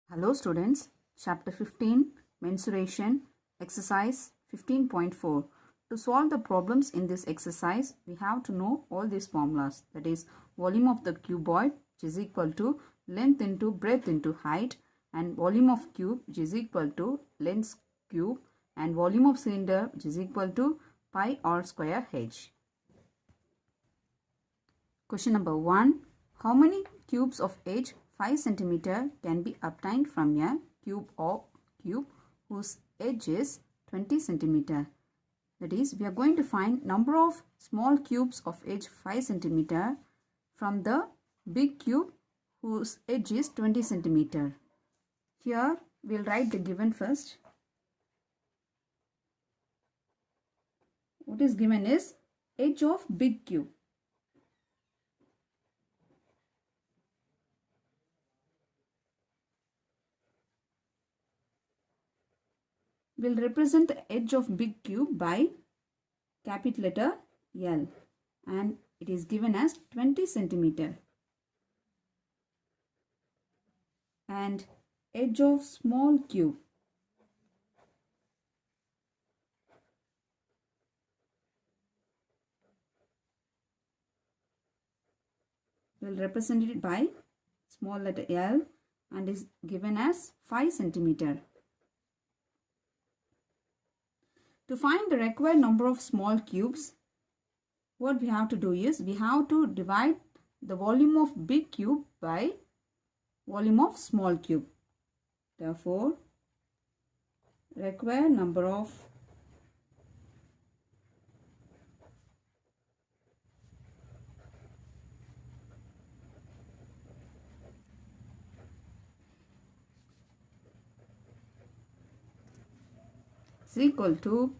Hello students, chapter 15, mensuration, exercise 15.4. To solve the problems in this exercise, we have to know all these formulas. That is, volume of the cuboid, which is equal to length into breadth into height, and volume of cube, which is equal to length cube, and volume of cylinder, which is equal to pi r square h. Question number 1. How many cubes of edge 5 cm can be obtained from a cube whose edge is 20 cm? That is, we are going to find number of small cubes of edge 5 cm from the big cube whose edge is 20 cm. Here we will write the given first. What is given is edge of big cube. Will represent the edge of big cube by capital letter L, and it is given as 20 cm. And edge of small cube will represent it by small letter L and is given as 5 cm. To find the required number of small cubes, what we have to do is we have to divide the volume of big cube by volume of small cube. Therefore, required number of is equal to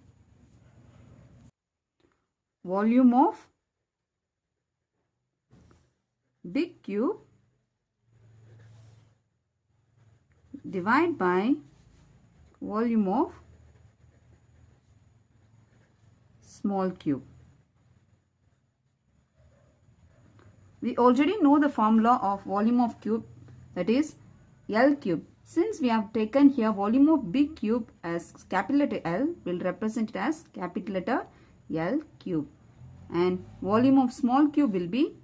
volume of big cube divided by volume of small cube. We already know the formula of volume of cube, that is L cube. Since we have taken here volume of big cube as capital letter L, we will represent it as capital letter L cube. And volume of small cube will be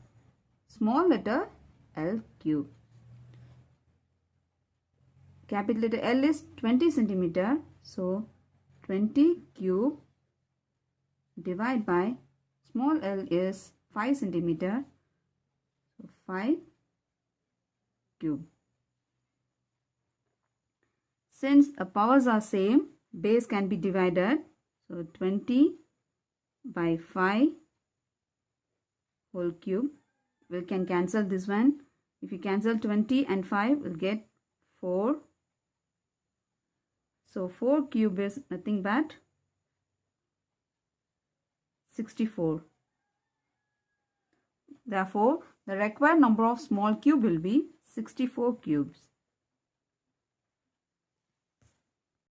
small letter L cube. Capital letter L is 20 cm. So 20 cube divided by small l is 5 cm. So 5 cube. Since the powers are same, base can be divided. So 20 by 5 whole cube. We can cancel this one. If you cancel 20 and 5, we'll get 4. So 4 cube is nothing but 64. Therefore, the required number of small cube will be 64 cubes.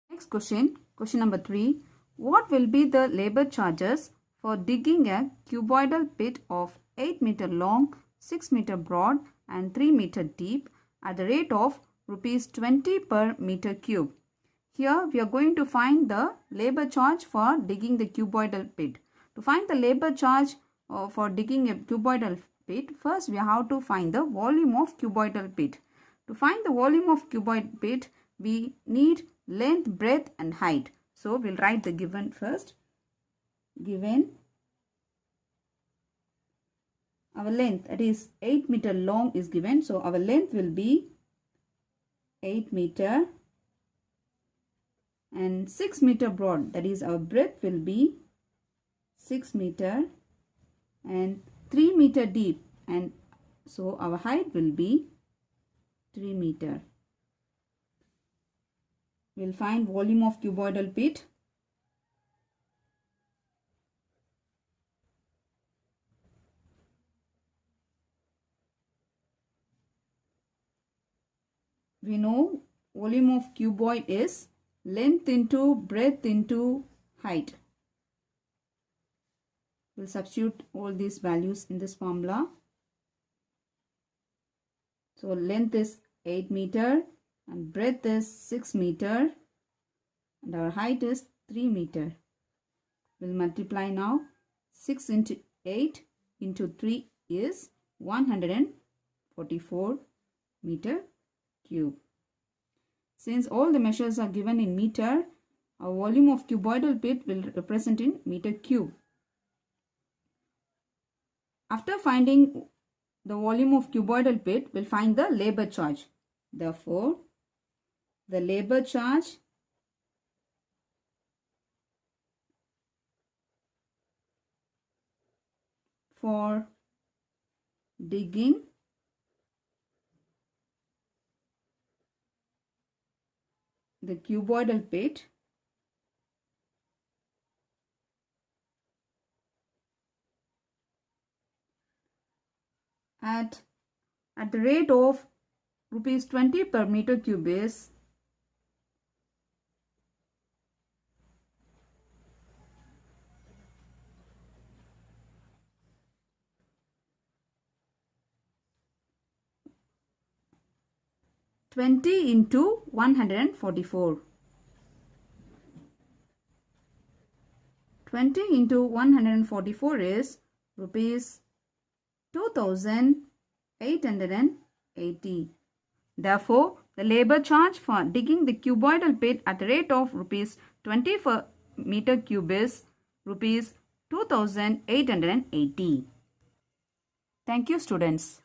Next question, question number 3. What will be the labor charges for digging a cuboidal pit of 8 meter long, 6 meter broad and 3 meter deep at the rate of rupees 20 per meter cube? Here we are going to find the labor charge for digging the cuboidal pit. To find the labor charge for digging a cuboidal pit, first we have to find the volume of cuboidal pit. To find the volume of cuboid pit, we need length, breadth and height. So we'll write the given first. Given our length, that is 8 meter long is given. So our length will be 8 meter and 6 meter broad, that is our breadth will be 6 meter and 3 meter deep, and so our height will be 3 meter. We'll find volume of cuboidal pit. We know volume of cuboid is length into breadth into height. We'll substitute all these values in this formula. So length is 8 meter and breadth is 6 meter and our height is 3 meter. We'll multiply now. 6 into 8 into 3 is 144 meter cube. Since all the measures are given in meter, our volume of cuboidal pit will represent in meter cube. After finding the volume of cuboidal pit, we'll find the labor charge. Therefore, the labor charge for digging the cuboidal pit at the rate of rupees 20 per meter cube is 20 into 144. 20 into 144 is rupees 2880. Therefore, the labor charge for digging the cuboidal pit at the rate of rupees 20 per meter cube is rupees 2880. Thank you, students.